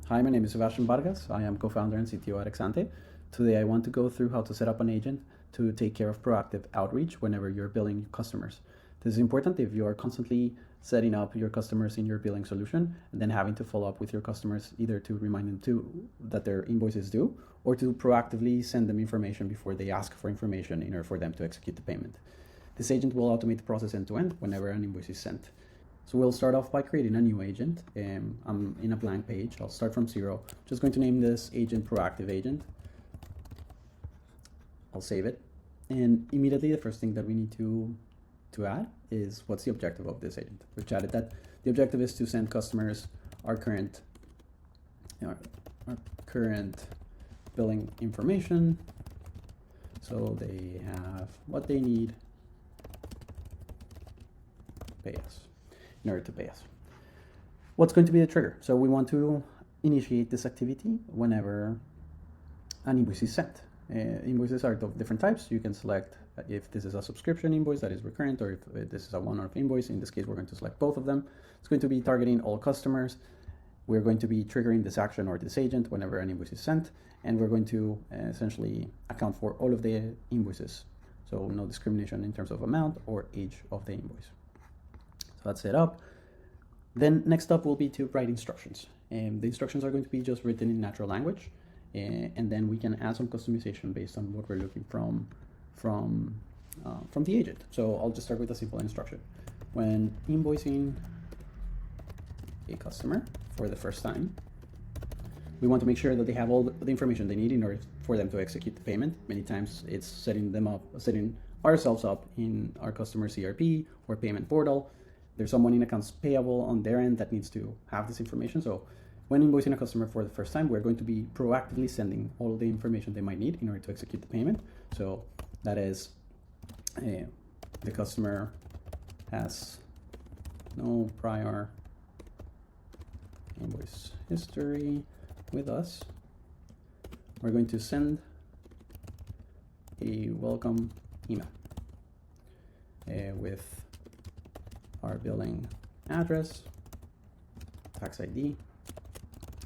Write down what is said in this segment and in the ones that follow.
Hi, my name is Sebastian Vargas. I am co-founder and CTO at Exante. Today I want to go through how to set up an agent to take care of proactive outreach whenever you're billing customers. This is important if you are constantly setting up your customers in your billing solution and then having to follow up with your customers either to remind them that their invoice is due or to proactively send them information before they ask for information in order for them to execute the payment. This agent will automate the process end-to-end whenever an invoice is sent. So we'll start off by creating a new agent. I'm in a blank page. I'll start from zero. Just going to name this agent proactive agent. I'll save it. And immediately the first thing that we need to add is what's the objective of this agent. We've chatted that the objective is to send customers our current billing information so they have what they need to pay us. In order to pay us. What's going to be the trigger? So we want to initiate this activity whenever an invoice is sent. Invoices are of different types. You can select if this is a subscription invoice that is recurrent or if this is a one-off invoice. In this case, we're going to select both of them. It's going to be targeting all customers. We're going to be triggering this action or this agent whenever an invoice is sent, and we're going to essentially account for all of the invoices. So no discrimination in terms of amount or age of the invoice. So that's set up. Then next up will be to write instructions. And the instructions are going to be just written in natural language. And then we can add some customization based on what we're looking from the agent. So I'll just start with a simple instruction. When invoicing a customer for the first time, we want to make sure that they have all the information they need in order for them to execute the payment. Many times it's setting ourselves up in our customer CRP or payment portal. There's someone in accounts payable on their end that needs to have this information. So when invoicing a customer for the first time, we're going to be proactively sending all the information they might need in order to execute the payment. So that is the customer has no prior invoice history with us. We're going to send a welcome email with our billing address, tax ID,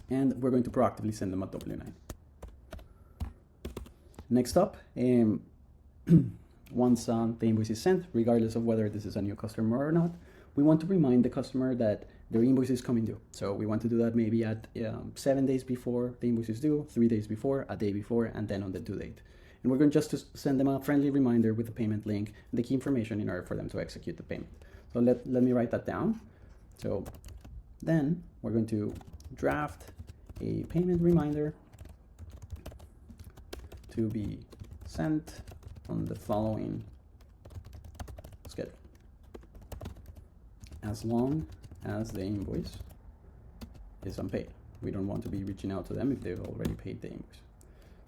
and we're going to proactively send them a W-9. Next up, once the invoice is sent, regardless of whether this is a new customer or not, we want to remind the customer that their invoice is coming due. So we want to do that maybe at 7 days before the invoice is due, 3 days before, a day before, and then on the due date. And we're going just to send them a friendly reminder with the payment link and the key information in order for them to execute the payment. So let me write that down. So then we're going to draft a payment reminder to be sent on the following schedule, as long as the invoice is unpaid. We don't want to be reaching out to them if they've already paid the invoice.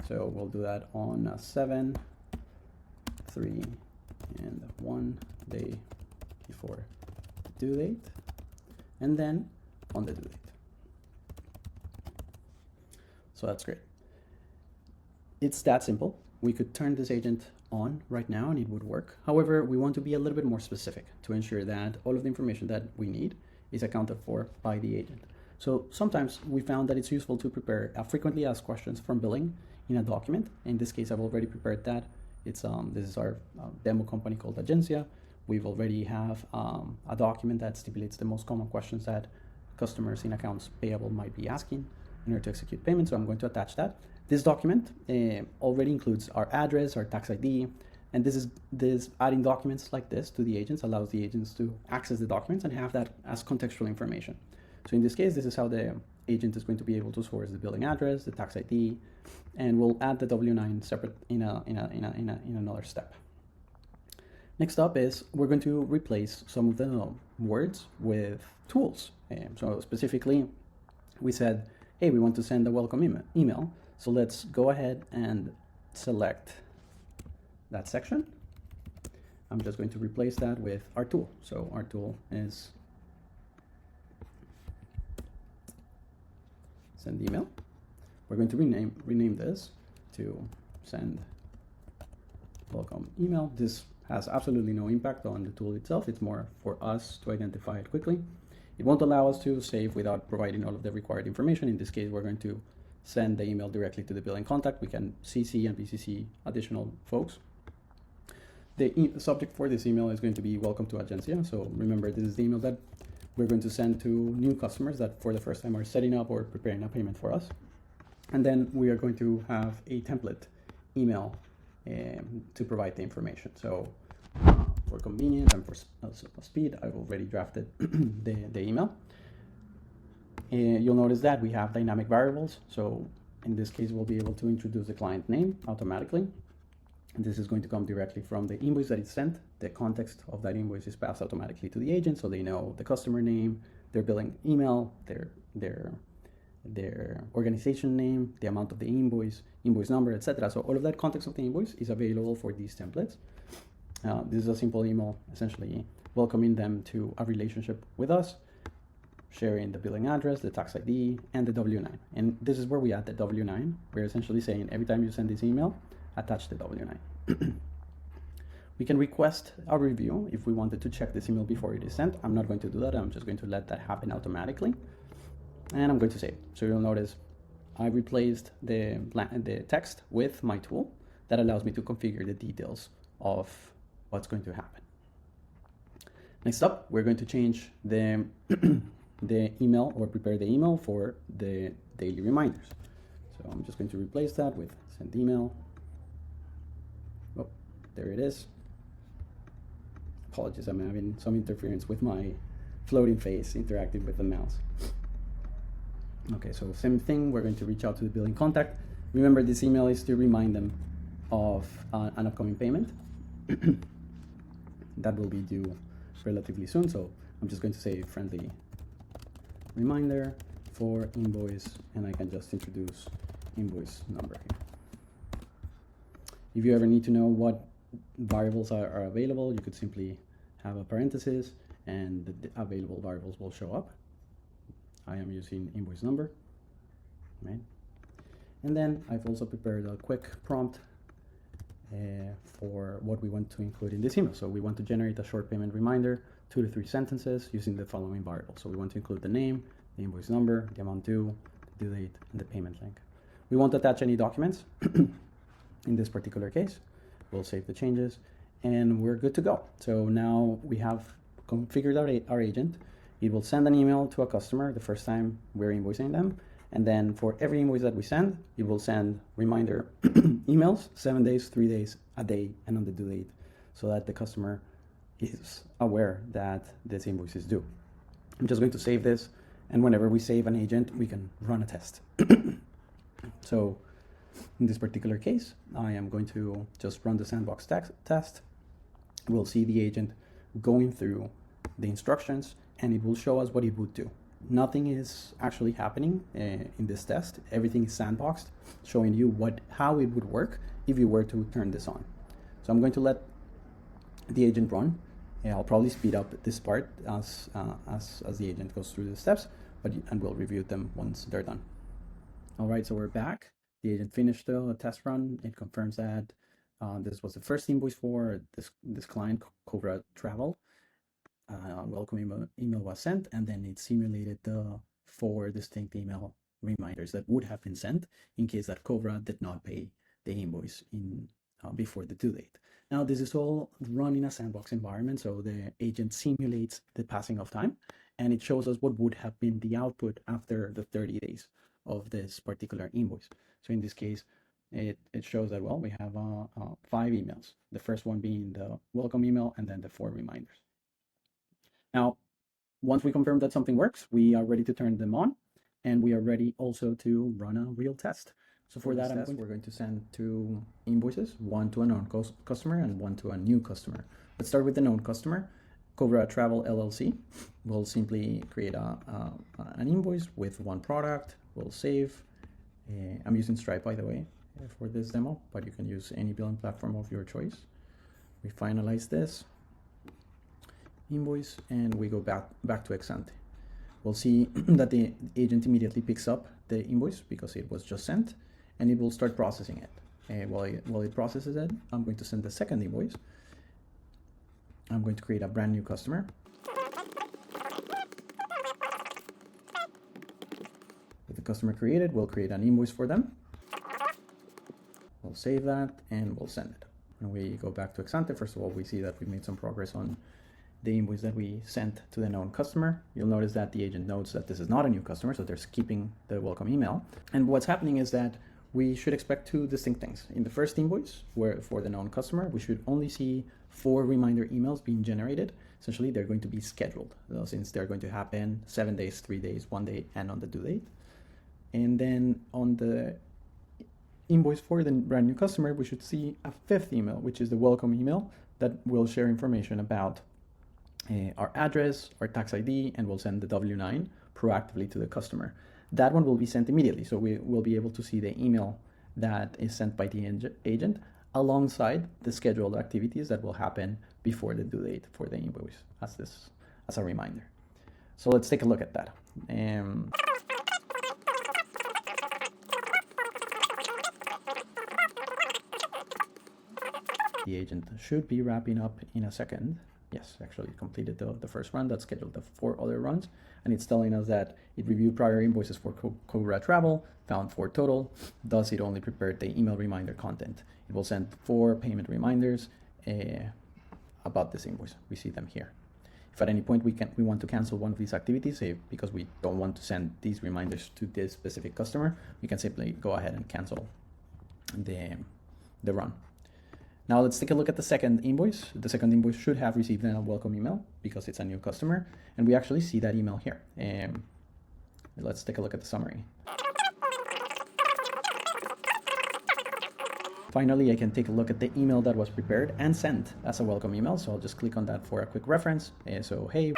So we'll do that on 7, 3, and 1 day before due date, and then on the due date. So that's great. It's that simple. We could turn this agent on right now and it would work. However, we want to be a little bit more specific to ensure that all of the information that we need is accounted for by the agent. So sometimes we found that it's useful to prepare frequently asked questions from billing in a document. In this case, I've already prepared that. It's this is our demo company called Agencia. We've already have a document that stipulates the most common questions that customers in accounts payable might be asking in order to execute payments. So I'm going to attach that. This document already includes our address, our tax ID, and this adding documents like this to the agents allows the agents to access the documents and have that as contextual information. So in this case, this is how the agent is going to be able to source the billing address, the tax ID, and we'll add the W-9 separate in another step. Next up is we're going to replace some of the words with tools. So specifically, we said, hey, we want to send a welcome email. So let's go ahead and select that section. I'm just going to replace that with our tool. So our tool is send email. We're going to rename this to send welcome email. This has absolutely no impact on the tool itself. It's more for us to identify it quickly. It won't allow us to save without providing all of the required information. In this case, we're going to send the email directly to the billing contact. We can CC and BCC additional folks. The subject for this email is going to be welcome to Agencia. So remember, this is the email that we're going to send to new customers that for the first time are setting up or preparing a payment for us. And then we are going to have a template email to provide the information. So for convenience and for speed, I've already drafted the email. You'll notice that we have dynamic variables. So in this case, we'll be able to introduce the client name automatically. And this is going to come directly from the invoice that is sent. The context of that invoice is passed automatically to the agent, so they know the customer name, their billing email, their organization name, the amount of the invoice number, etc. So all of that context of the invoice is available for these templates. This is a simple email, essentially welcoming them to a relationship with us, sharing the billing address, the tax ID, and the W-9. And this is where we add the W-9. We're essentially saying every time you send this email, attach the W-9. We can request a review if we wanted to check this email before it is sent. I'm not going to do that. I'm just going to let that happen automatically. And I'm going to save. So you'll notice I replaced the text with my tool that allows me to configure the details of what's going to happen. Next up, we're going to change the email or prepare the email for the daily reminders. So I'm just going to replace that with send email. Oh, there it is. Apologies, I'm having some interference with my floating face interacting with the mouse. Okay, so same thing, we're going to reach out to the billing contact. Remember, this email is to remind them of an upcoming payment that will be due relatively soon. So I'm just going to say friendly reminder for invoice, and I can just introduce invoice number here. If you ever need to know what variables are available, you could simply have a parenthesis and the available variables will show up. I am using invoice number, right? And then I've also prepared a quick prompt for what we want to include in this email. So we want to generate a short payment reminder, 2 to 3 sentences using the following variables. So we want to include the name, the invoice number, the amount due, the due date, and the payment link. We won't attach any documents in this particular case. We'll save the changes and we're good to go. So now we have configured our agent. It will send an email to a customer the first time we're invoicing them. And then for every invoice that we send, it will send reminder emails, 7 days, 3 days, a day, and on the due date, so that the customer is aware that this invoice is due. I'm just going to save this. And whenever we save an agent, we can run a test. So in this particular case, I am going to just run the sandbox test. We'll see the agent going through the instructions, and it will show us what it would do. Nothing is actually happening in this test. Everything is sandboxed, showing you how it would work if you were to turn this on. So I'm going to let the agent run. I'll probably speed up this part as the agent goes through the steps, and we'll review them once they're done. All right, so we're back. The agent finished the test run. It confirms that this was the first invoice for this client, Cobra Travel. Welcome email was sent, and then it simulated the 4 distinct email reminders that would have been sent in case that Cobra did not pay the invoice before the due date. Now, this is all run in a sandbox environment, so the agent simulates the passing of time, and it shows us what would have been the output after the 30 days of this particular invoice. So in this case, it shows that, well, we have 5 emails, the first one being the welcome email, and then the 4 reminders. Now, once we confirm that something works, we are ready to turn them on, and we are ready also to run a real test. So for that, we're going to send 2 invoices, one to a known customer and one to a new customer. Let's start with the known customer, Cobra Travel LLC. We'll simply create an invoice with 1 product. We'll save. I'm using Stripe, by the way, for this demo, but you can use any billing platform of your choice. We finalize this invoice and we go back to Exante. We'll see that the agent immediately picks up the invoice because it was just sent, and it will start processing it. While it processes it, I'm going to send the second invoice. I'm going to create a brand new customer. customer created, we'll create an invoice for them. We'll save that and we'll send it. When we go back to Exante, first of all, we see that we made some progress on the invoice that we sent to the known customer. You'll notice that the agent notes that this is not a new customer, so they're skipping the welcome email. And what's happening is that we should expect two distinct things. In the first invoice, where for the known customer, we should only see 4 reminder emails being generated. Essentially, they're going to be scheduled, since they're going to happen 7 days, 3 days, 1 day, and on the due date. And then on the invoice for the brand new customer, we should see a 5th email, which is the welcome email that will share information about our address, our tax ID, and we'll send the W-9 proactively to the customer. That one will be sent immediately, so we will be able to see the email that is sent by the agent alongside the scheduled activities that will happen before the due date for the invoice as a reminder. So let's take a look at that. The agent should be wrapping up in a second. Yes, actually completed the first run. That scheduled the 4 other runs, and it's telling us that it reviewed prior invoices for Cobra Travel, found 4 total. Thus, it only prepared the email reminder content. It will send 4 payment reminders about this invoice. We see them here. If at any point we want to cancel one of these activities, say because we don't want to send these reminders to this specific customer, we can simply go ahead and cancel the run. Now let's take a look at the second invoice. The second invoice should have received a welcome email because it's a new customer, and we actually see that email here. Let's take a look at the summary. Finally, I can take a look at the email that was prepared and sent as a welcome email. So I'll just click on that for a quick reference. So hey,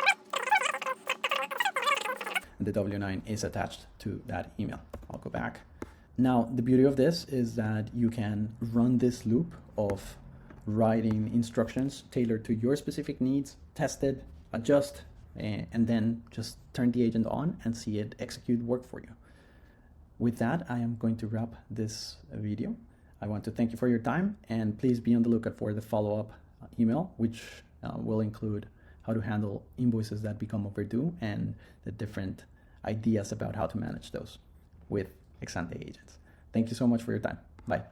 and the W-9 is attached to that email. I'll go back. Now, the beauty of this is that you can run this loop of writing instructions tailored to your specific needs, test it, adjust, and then just turn the agent on and see it execute work for you. With that, I am going to wrap this video. I want to thank you for your time, and please be on the lookout for the follow-up email, which will include how to handle invoices that become overdue and the different ideas about how to manage those with Exante agents. Thank you so much for your time. Bye.